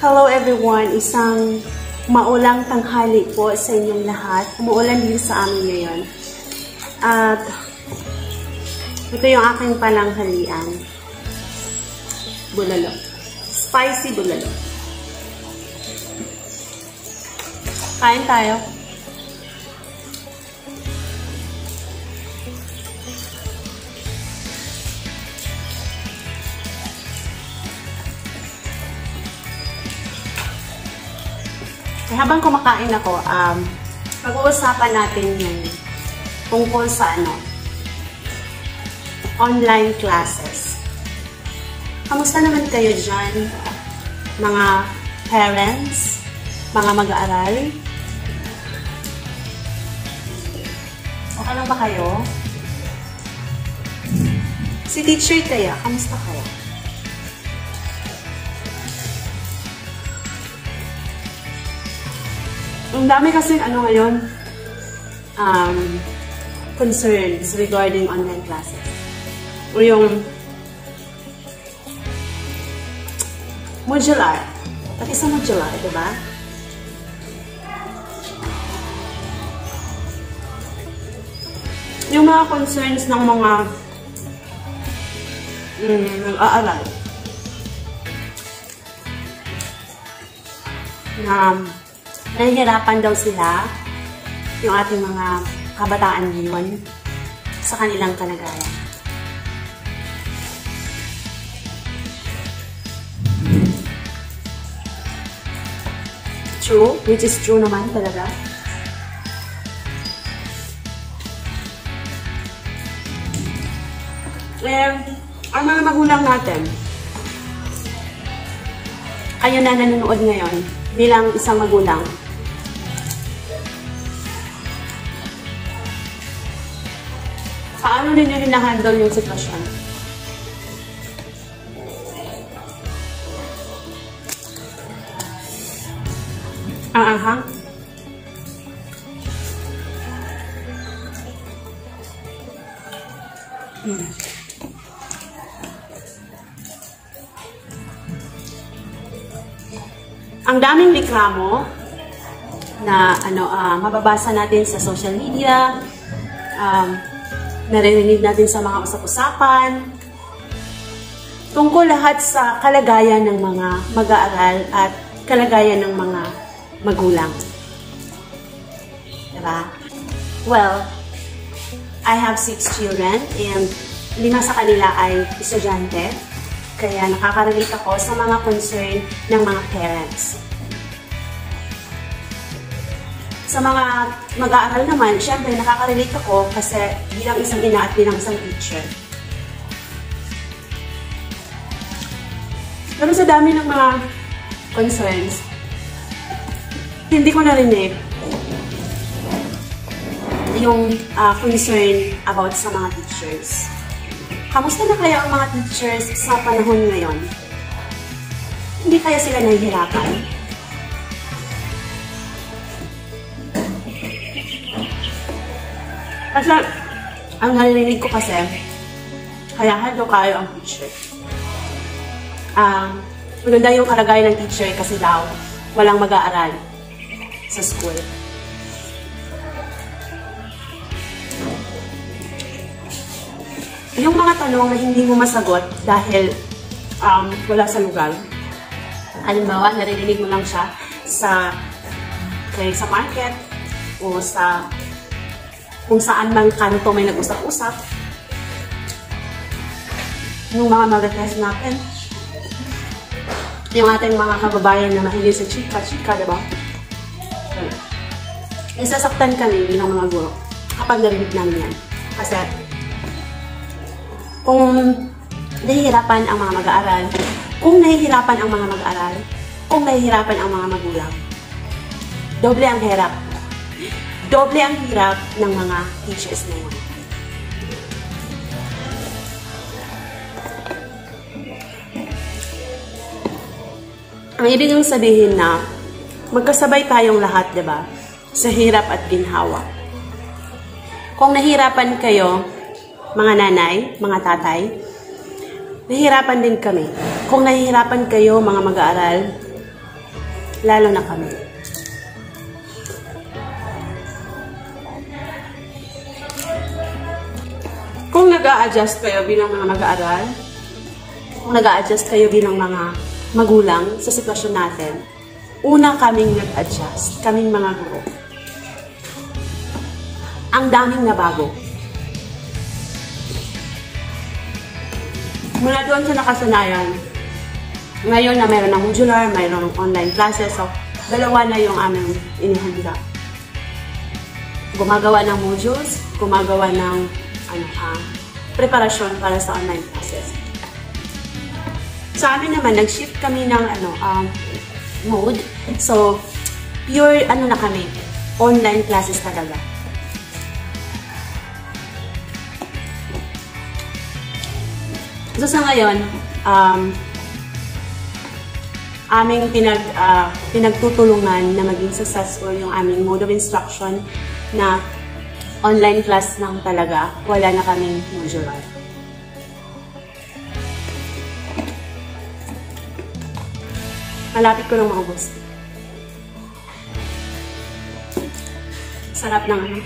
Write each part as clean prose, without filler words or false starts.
Hello everyone! Isang maulang tanghali po sa inyong lahat. Umuulan din sa amin ngayon. At ito yung aking pananghalian. Bulalo. Spicy bulalo. Kain tayo. Habang kumakain ako, pag-uusapan natin yung tungkol sa online classes. Kamusta naman kayo dyan, mga parents, mga mag-aaral? Okay lang ba kayo? Si teacher kaya, kamusta kayo? Ang dami kasi ngayon, concerns regarding online classes. O yung modular. At isang modular, diba? Yung mga concerns ng mga nag-aaral na nahihirapan daw sila yung ating mga kabataan ngayon sa kanilang kalagayan. True, which is true naman talaga. Ang mga magulang natin, kayo na nanonood ngayon bilang isang magulang, paano ninyo hinahandle yung sitwasyon? Ang anghang? Ang daming reklamo na mababasa natin sa social media, naririnig natin sa mga usap-usapan, tungkol lahat sa kalagayan ng mga mag-aaral at kalagayan ng mga magulang. Diba? Well, I have 6 children and 5 sa kanila ay estudyante, kaya nakaka-relate ako sa mga concern ng mga parents. Sa mga mag-aaral naman, syempre nakaka-relate ako kasi bilang isang ina at bilang isang teacher. Pero sa dami ng mga concerns, hindi ko narinig yung concern about sa mga teachers. Kamusta na kaya ang mga teachers sa panahon ngayon? Hindi kaya sila nahihirapan? Kasi, ang narinig ko kasi, kaya handle kayo ang teacher. Maganda yung kalagayan ng teacher kasi daw, walang mag-aaral sa school. Yung mga tanong na hindi mo masagot dahil wala sa lugar, halimbawa, narinig mo lang siya sa market o sa kung saan mang kanto may nag-usap-usap. Yung mga mag-test natin, yung ating mga kababayan na mahilig sa chika-chika, diba? Isasaktan kami bilang mga guro kapag narinig namin yan. Kasi, kung nahihirapan ang mga mag-aaral, kung nahihirapan ang mga mag-aaral, kung nahihirapan ang mga magulang, doble ang hirap. Doble ang hirap ng mga teachers na yun. Ang ibig sabihin na magkasabay tayong lahat, diba? Sa hirap at ginhawa. Kung nahirapan kayo, mga nanay, mga tatay, nahihirapan din kami. Kung nahihirapan kayo, mga mag-aaral, lalo na kami. Kung nag-a-adjust kayo bilang mga mag-aaral, kung nag-a-adjust kayo bilang mga magulang sa sitwasyon natin, una kaming nag-adjust, kaming mga guro. Ang daming nabago. Mula doon sa nakasanayan, ngayon na mayroon ng modular, mayroon ng online classes, so dalawa na yung aming inihanda. Gumagawa ng modules, gumagawa ng preparasyon para sa online classes. Sa amin naman, nag-shift kami ng mode. So, pure na kami, online classes talaga. So, sa ngayon, aming pinagtutulungan na maging successful yung aming mode of instruction na online class lang talaga, wala na kaming modular. Malapit ko lang maubos. Sarap ng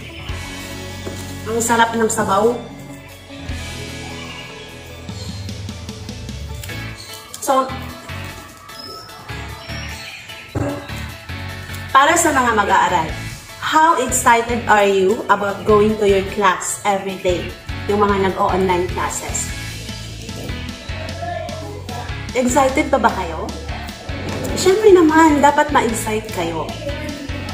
ang sarap ng sabaw. So, para sa mga mag-aaral, how excited are you about going to your class every day? Yung mga nag-o-online classes. Excited pa ba kayo? Siyempre naman, dapat ma-excite kayo.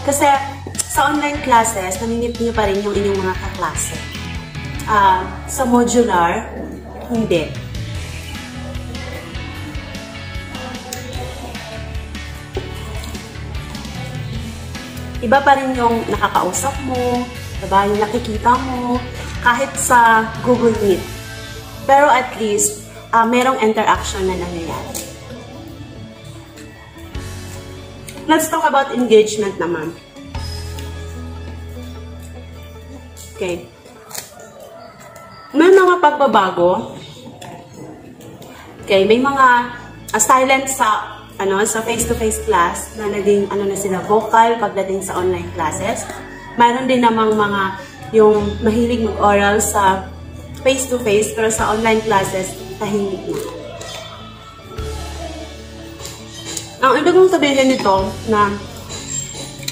Kasi sa online classes, namimit niyo pa rin yung inyong mga kaklase. Sa modular, hindi. Iba pa rin yung nakakausap mo, diba? Yung nakikita mo, kahit sa Google Meet. Pero at least, merong interaction na nangyayari. Let's talk about engagement naman. Okay. May mga pagbabago. Okay, may mga silent sa face-to-face class na naging na sila vocal pagdating sa online classes. Mayroon din namang mga yung mahilig mag-oral sa face-to-face pero sa online classes tahimik na. Ang ibig kong sabihin nito na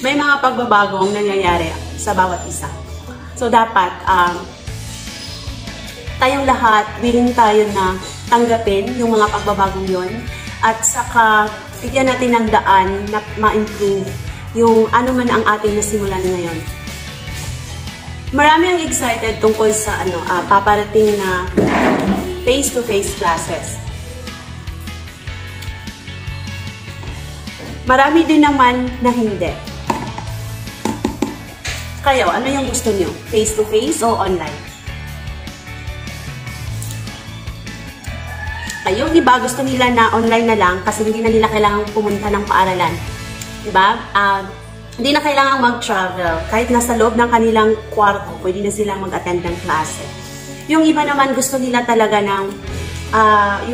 may mga pagbabagong nangyayari sa bawat isa. So dapat tayong lahat willing tayo na tanggapin yung mga pagbabagong yon. At saka, bigyan natin ng daan na ma-improve yung ano man ang ating nasimulan ngayon. Marami ang excited tungkol sa paparating na face-to-face classes. Marami din naman na hindi. Kayo, ano yung gusto niyo? Face-to-face o online? Yung iba gusto nila na online na lang kasi hindi na nila kailangang pumunta ng paaralan. Diba? Hindi na kailangang mag-travel. Kahit nasa loob ng kanilang kwarto, pwede na silang mag-attend ng klase. Yung iba naman gusto nila talaga ng,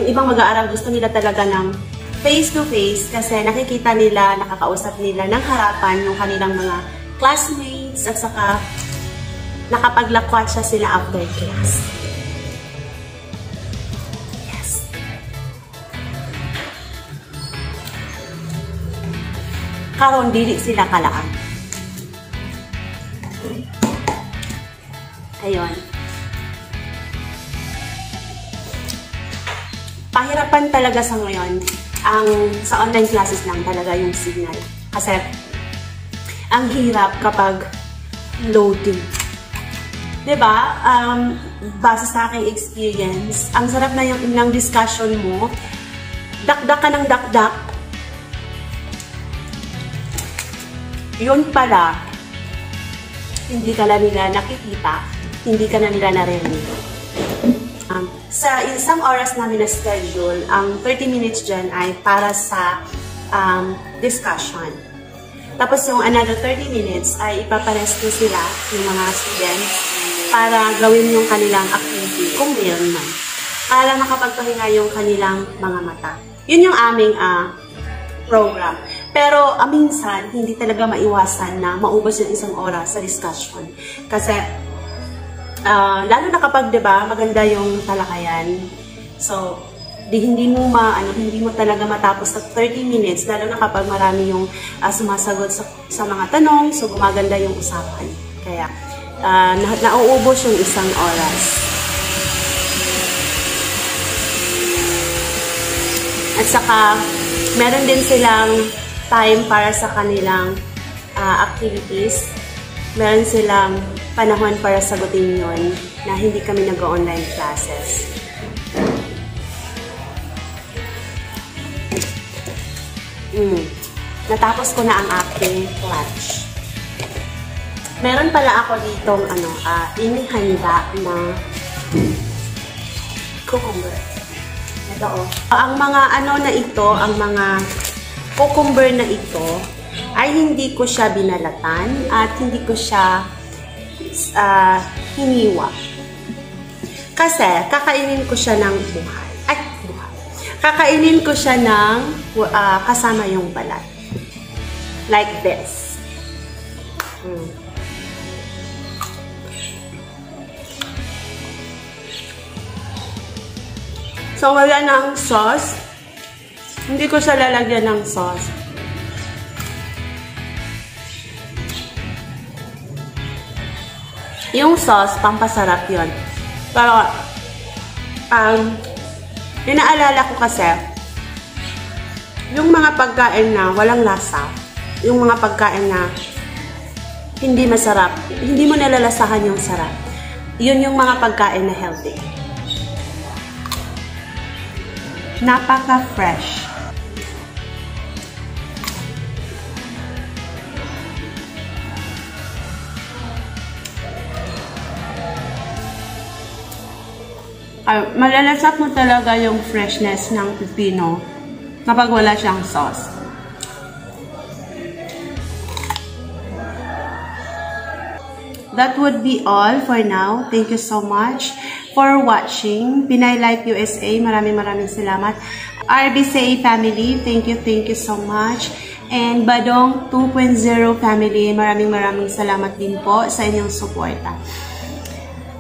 yung ibang mag-aaral gusto nila talaga ng face-to-face kasi nakikita nila, nakakausap nila ng harapan yung kanilang mga classmates at saka nakapaglakwat siya sila after class. Karon dili sila kalaan. Ayun. Pahirapan talaga sa ngayon sa online classes lang talaga yung signal. Kasi ang hirap kapag loading. Diba? Base sa aking experience, ang sarap na yung ng discussion mo, dakdak ka ng dakdak, yun pala, hindi ka na nila nakikita, hindi ka na nila narinig. Sa isang oras namin na schedule, ang 30 minutes dyan ay para sa discussion. Tapos yung another 30 minutes ay ipaparesto sila, yung mga students, para gawin yung kanilang activity, kung mayroon man. Para makapagpahinga yung kanilang mga mata. Yun yung aming program. Pero minsan, hindi talaga maiwasan na maubos yung isang oras sa discussion. Kasi, lalo na kapag, diba, maganda yung talakayan. So, hindi mo talaga matapos sa 30 minutes, lalo na kapag marami yung sumasagot sa mga tanong, so gumaganda yung usapan. Kaya, nauubos yung isang oras. At saka, meron din silang time para sa kanilang activities. Meron silang panahon para sagutin yun na hindi kami nag-online classes. Natapos ko na ang aking lunch. Meron pala ako ditong inihanda na cucumber. Ito, ang mga ang mga cucumber na ito ay hindi ko siya binalatan at hindi ko siya hiniwa. Kasi kakainin ko siya ng buhay. Kakainin ko siya ng kasama yung balat. Like this. So, wala ng sauce. Hindi ko siya lalagyan ng sauce. Yung sauce, pampasarap yun. Pero, inaalala ko kasi, yung mga pagkain na walang lasa, yung mga pagkain na hindi masarap, hindi mo nalalasahan yung sarap, yun yung mga pagkain na healthy. Napaka-fresh. Malalasap mo talaga yung freshness ng pipino kapag wala siyang sauce. That would be all for now. Thank you so much for watching. Pinay Life USA, maraming salamat. RBCA family, thank you so much. And Badong 2.0 family, maraming salamat din po sa inyong suporta.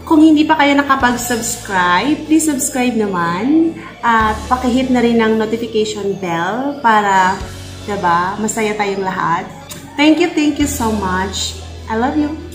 Kung hindi pa kayo nakapag-subscribe, please subscribe naman. At pakihit na rin ang notification bell para, diba, masaya tayong lahat. Thank you so much. I love you.